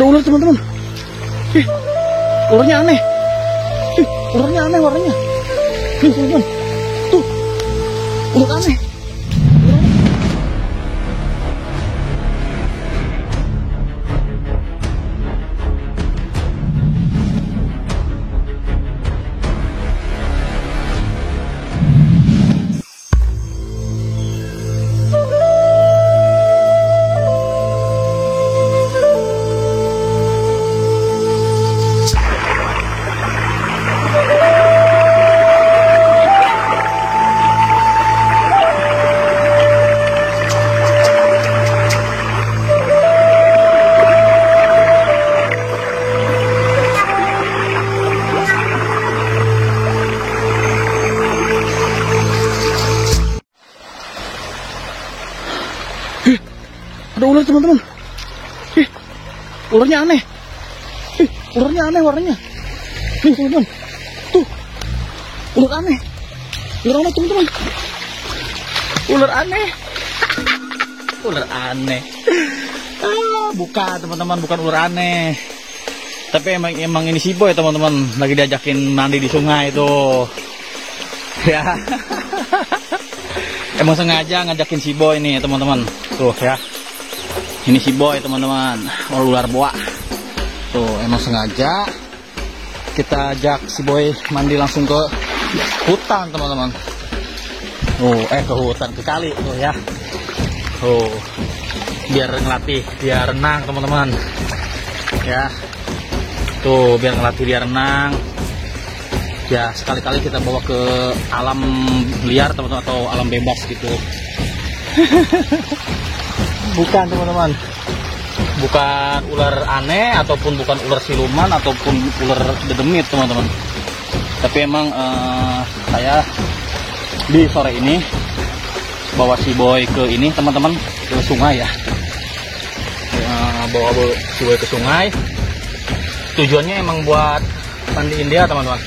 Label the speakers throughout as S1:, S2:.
S1: Ada ular teman-teman. Ih, ularnya aneh. Ih, ularnya aneh warnanya. Nih teman-teman, tuh ular aneh. Ada ular teman-teman. Ih, ularnya aneh. Ih, ularnya aneh warnanya. Nih teman-teman, tuh ular aneh. Ular aneh teman-teman. Ular aneh. Ular aneh. Bukan teman-teman, bukan ular aneh. Tapi emang ini si Boy teman-teman, lagi diajakin mandi di sungai itu. Ya. Emang sengaja ngajakin si Boy ini teman-teman. Tuh ya. Ini si Boy teman-teman, ular boa. Tuh emang sengaja kita ajak si Boy mandi langsung ke hutan teman-teman. Ke hutan, ke kali tuh ya. Biar ngelatih dia renang teman-teman. Ya. Tuh biar ngelatih dia renang. Ya sekali-kali kita bawa ke alam liar teman-teman, atau alam bebas gitu. Bukan teman-teman, bukan ular aneh ataupun bukan ular siluman ataupun ular dedemit teman-teman. Tapi emang saya di sore ini bawa si Boy ke ini teman-teman, ke sungai ya. Bawa si Boy ke sungai. Tujuannya emang buat mandiin dia teman-teman.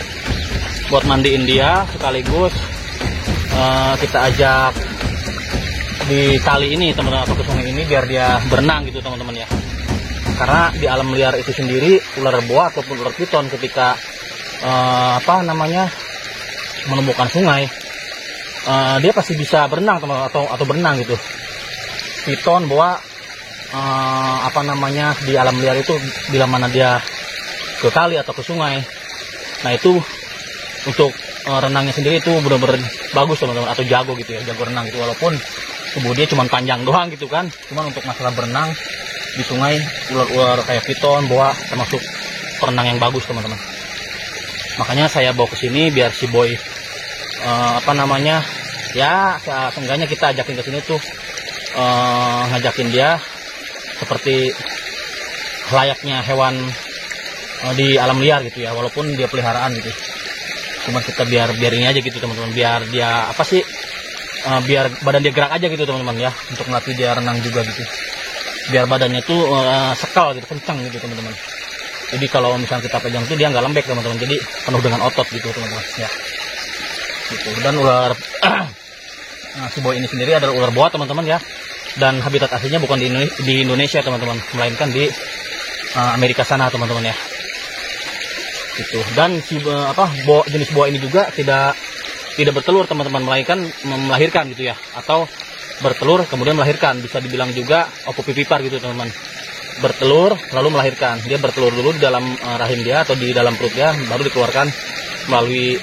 S1: Buat mandiin dia sekaligus kita ajak di kali ini teman-teman, atau ke sungai ini biar dia berenang gitu teman-teman ya. Karena di alam liar itu sendiri ular boa ataupun ular piton ketika menemukan sungai, dia pasti bisa berenang teman-teman, atau berenang gitu. Piton, boa di alam liar itu bila mana dia ke kali atau ke sungai, nah itu untuk renangnya sendiri itu benar-benar bagus teman-teman, atau jago gitu ya, jago renang gitu. Walaupun tubuh dia cuma panjang doang gitu kan, cuman untuk masalah berenang di sungai, ular-ular kayak piton, boa termasuk perenang yang bagus teman-teman. Makanya saya bawa ke sini biar si Boy ya seenggaknya kita ajakin ke sini tuh ngajakin dia seperti layaknya hewan di alam liar gitu ya, walaupun dia peliharaan gitu. Cuma kita biar ini aja gitu teman-teman, biar dia biar badan dia gerak aja gitu teman-teman ya, untuk melatih dia renang juga gitu. Biar badannya tuh sekal gitu, kencang gitu teman-teman. Jadi kalau misalnya kita pegang tuh dia nggak lembek teman-teman, jadi penuh dengan otot gitu teman-teman ya. Gitu. Dan ular si Boy ini sendiri adalah ular boa teman-teman ya. Dan habitat aslinya bukan di Indonesia teman-teman, melainkan di Amerika sana teman-teman ya. Gitu. Dan si jenis boa ini juga tidak bertelur teman-teman, melainkan melahirkan gitu ya, atau bertelur kemudian melahirkan. Bisa dibilang juga opopipipar gitu teman-teman, bertelur lalu melahirkan. Dia bertelur dulu di dalam rahim dia atau di dalam perut dia, baru dikeluarkan melalui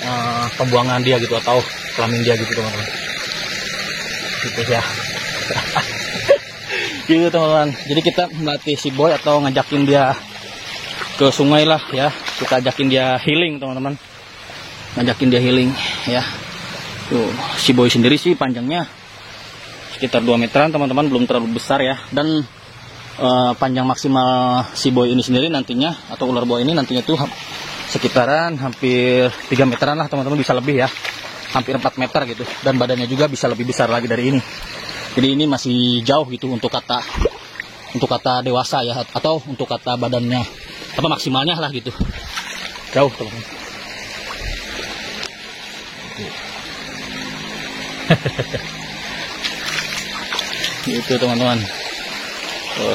S1: pembuangan dia gitu, atau kelamin dia gitu teman-teman. Gitu ya. Gitu teman-teman. Jadi kita melatih si Boy atau ngajakin dia ke sungai lah ya, kita ajakin dia healing teman-teman, ngajakin dia healing ya. Tuh si Boy sendiri sih panjangnya sekitar 2 meteran teman-teman, belum terlalu besar ya. Dan panjang maksimal si Boy ini sendiri nantinya, atau ular boa ini nantinya tuh sekitaran hampir 3 meteran lah teman-teman, bisa lebih ya, hampir 4 meter gitu. Dan badannya juga bisa lebih besar lagi dari ini. Jadi ini masih jauh gitu untuk kata dewasa ya, atau untuk kata badannya maksimalnya lah gitu, jauh teman-teman. Gitu teman-teman.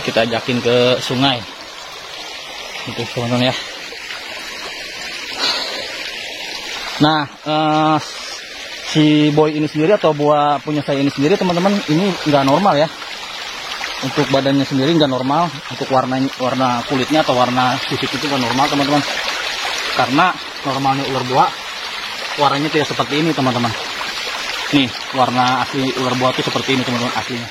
S1: Kita ajakin ke sungai gitu teman-teman ya. Nah, si boy ini sendiri atau buah punya saya ini sendiri teman-teman, ini nggak normal ya. Untuk badannya sendiri nggak normal, untuk warna kulitnya atau warna fisik itu nggak normal teman-teman. Karena normalnya ular buah warnanya tidak seperti ini teman-teman. Nih, warna asli ular buah itu seperti ini teman-teman aslinya.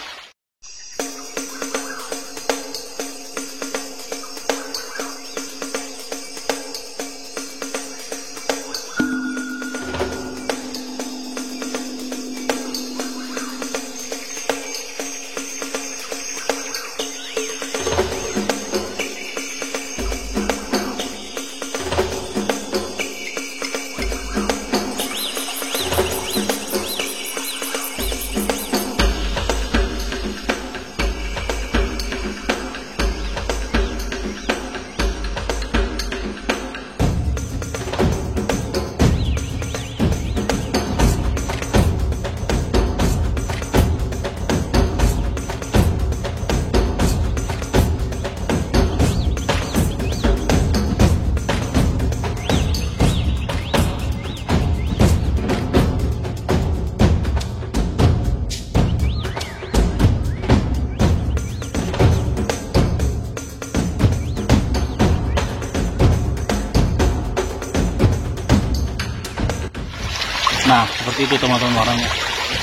S1: Nah, seperti itu teman-teman warnanya.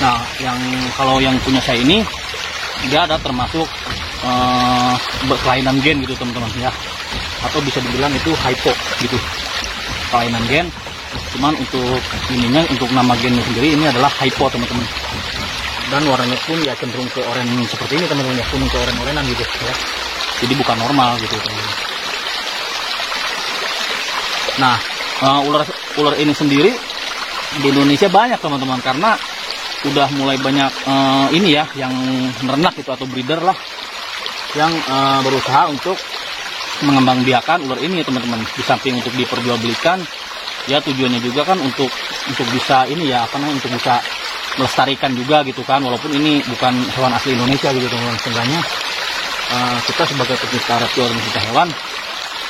S1: Nah, kalau yang punya saya ini dia ada termasuk kelainan gen gitu teman-teman ya. Atau bisa dibilang itu hypo gitu. Kelainan gen. Cuman untuk ininya, untuk nama gennya sendiri ini adalah hypo teman-teman. Dan warnanya pun ya cenderung ke oranye seperti ini teman-teman ya, kuning ke oranye-oranyan gitu ya. Jadi bukan normal gitu teman-teman. Nah, ular ini sendiri di Indonesia banyak teman-teman, karena udah mulai banyak ini ya yang merenak itu atau breeder lah yang berusaha untuk mengembangbiakan ular ini teman-teman. Di samping untuk diperjualbelikan ya, tujuannya juga kan untuk bisa ini ya, apa namanya, untuk bisa melestarikan juga gitu kan, walaupun ini bukan hewan asli Indonesia gitu teman-teman. Seenggaknya kita sebagai pecinta reptil dan pecinta hewan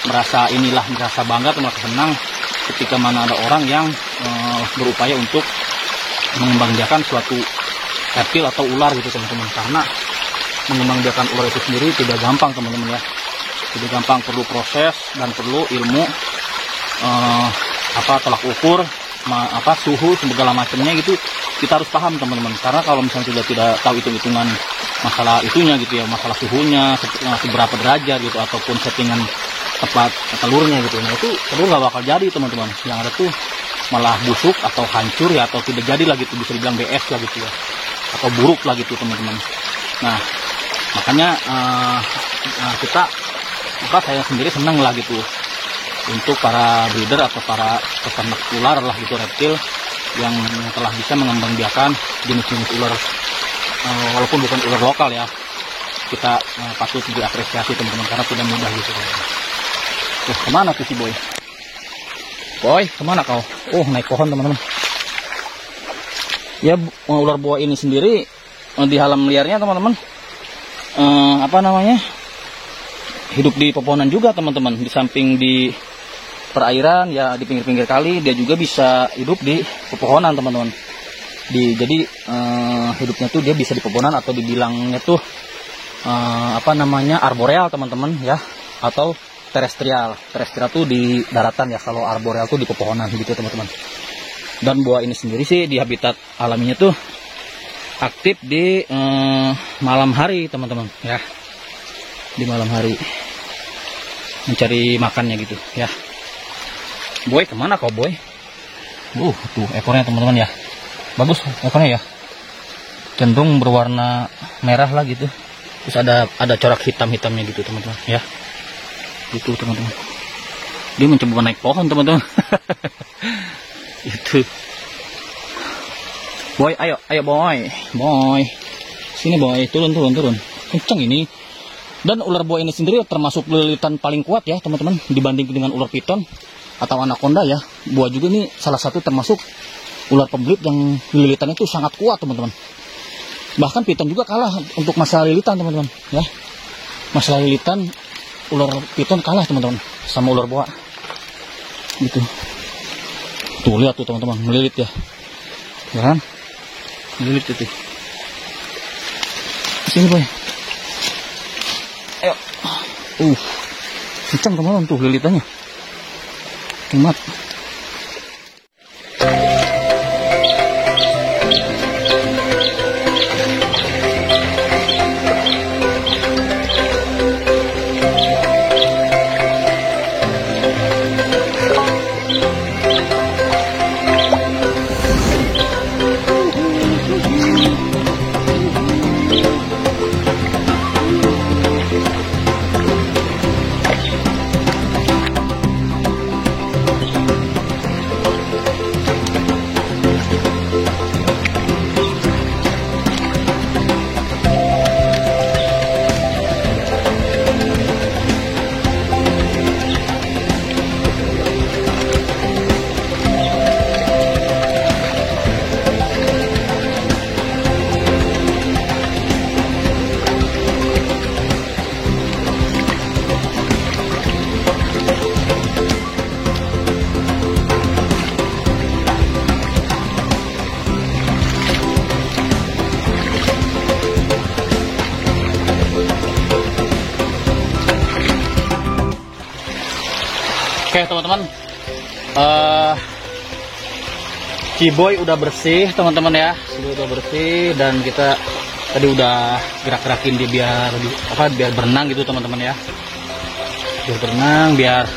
S1: merasa bangga atau merasa senang ketika mana ada orang yang berupaya untuk mengembangbiakan suatu reptil atau ular gitu teman-teman. Karena mengembangbiakan ular itu sendiri tidak gampang teman-teman ya, tidak gampang, perlu proses dan perlu ilmu tolak ukur, suhu segala macamnya gitu. Kita harus paham teman-teman, karena kalau misalnya sudah tidak tahu hitung-hitungan masalah itunya gitu ya, masalah suhunya seberapa derajat gitu, ataupun settingan tempat telurnya gitu, nah itu telur nggak bakal jadi teman-teman. Yang ada tuh malah busuk atau hancur ya, atau tidak jadi lah gitu, bisa dibilang BS lah gitu ya, atau buruk lah gitu teman-teman. Nah, makanya saya sendiri senang lah gitu untuk para breeder atau para peternak ular lah gitu, reptil yang telah bisa mengembangbiakan jenis-jenis ular, walaupun bukan ular lokal ya. Kita patut diapresiasi teman-teman, karena tidak mudah gitu teman-teman. Tuh, kemana tuh si boy? Boy, kemana kau? Naik pohon teman-teman. Ya, ular buah ini sendiri di alam liarnya teman-teman, hidup di pepohonan juga teman-teman. Di samping di perairan ya, di pinggir-pinggir kali, dia juga bisa hidup di pepohonan teman-teman. Jadi hidupnya tuh dia bisa di pepohonan, atau dibilangnya tuh arboreal teman-teman ya, atau terestrial. Terestrial tuh di daratan ya, kalau arboreal tuh di pepohonan gitu teman-teman. Dan buah ini sendiri sih di habitat alaminya tuh aktif di malam hari teman-teman ya. Di malam hari mencari makannya gitu ya. Boy, kemana kau boy? Tuh ekornya teman-teman ya. Bagus ekornya ya. Cenderung berwarna merah lah gitu. Terus ada corak hitam-hitamnya gitu teman-teman ya. Gitu teman-teman. Dia mencoba naik pohon teman-teman. Itu. Boy, ayo boy. Boy. Sini boy, turun. Kenceng ini. Dan ular buah ini sendiri termasuk lilitan paling kuat ya teman-teman, dibanding dengan ular piton atau anaconda ya. Buah juga ini salah satu termasuk ular pembelit yang lilitannya itu sangat kuat teman-teman. Bahkan piton juga kalah untuk masalah lilitan teman-teman ya. Masalah lilitan ular piton kalah teman-teman, sama ular boa gitu. Tuh lihat tuh teman-teman, melilit ya kan, melilit itu. Sini boy, ayo. Kencang teman-teman tuh lilitannya, hemat. Oke teman-teman, Ciboy udah bersih teman-teman ya, udah bersih, dan kita tadi udah gerak-gerakin dia biar berenang gitu teman-teman ya, biar berenang, biar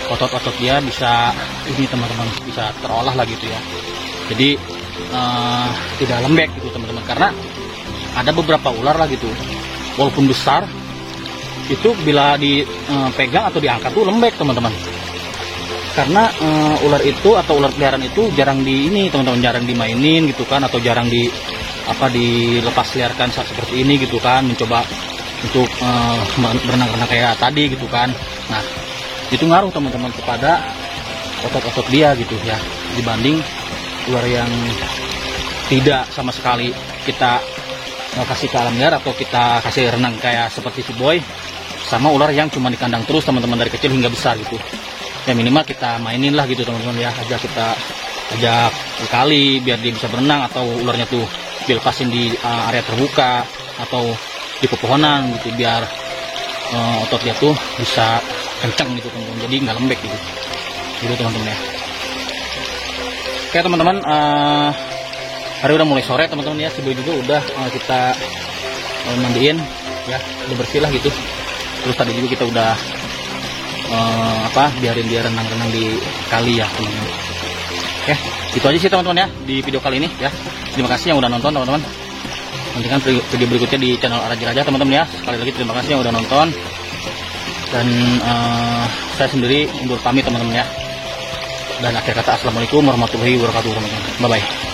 S1: otot-otot dia bisa ini teman-teman, bisa terolah lah gitu ya. Jadi tidak lembek gitu teman-teman, karena ada beberapa ular lah gitu, walaupun besar itu bila dipegang atau diangkat tuh lembek teman-teman, karena ular itu atau ular peliharaan itu jarang teman-teman, jarang dimainin gitu kan, atau jarang dilepas liarkan saat seperti ini gitu kan, mencoba untuk berenang-renang kayak tadi gitu kan. Nah itu ngaruh teman-teman kepada otot-otot dia gitu ya, dibanding ular yang tidak sama sekali kita kasih ke alam liar atau kita kasih renang kayak seperti si Boy, sama ular yang cuma di kandang terus teman-teman dari kecil hingga besar gitu. Ya minimal kita mainin lah gitu teman-teman ya, kita ajak kali biar dia bisa berenang, atau ularnya tuh dilepasin di area terbuka atau di pepohonan gitu, biar otot dia tuh bisa kenceng gitu teman-teman, jadi nggak lembek gitu teman-teman ya. Oke teman-teman, hari udah mulai sore teman-teman ya, si Boy juga udah kita mandiin ya, udah bersih lah gitu. Terus tadi juga kita udah biarin dia renang-renang di kali ya teman-teman. Oke, itu aja sih teman-teman ya di video kali ini ya. Terima kasih yang udah nonton teman-teman. Nantikan video berikutnya di channel Raja teman-teman ya. Sekali lagi terima kasih yang udah nonton. Dan saya sendiri undur pamit teman-teman ya. Dan akhir kata assalamualaikum warahmatullahi wabarakatuh teman-teman. Bye bye.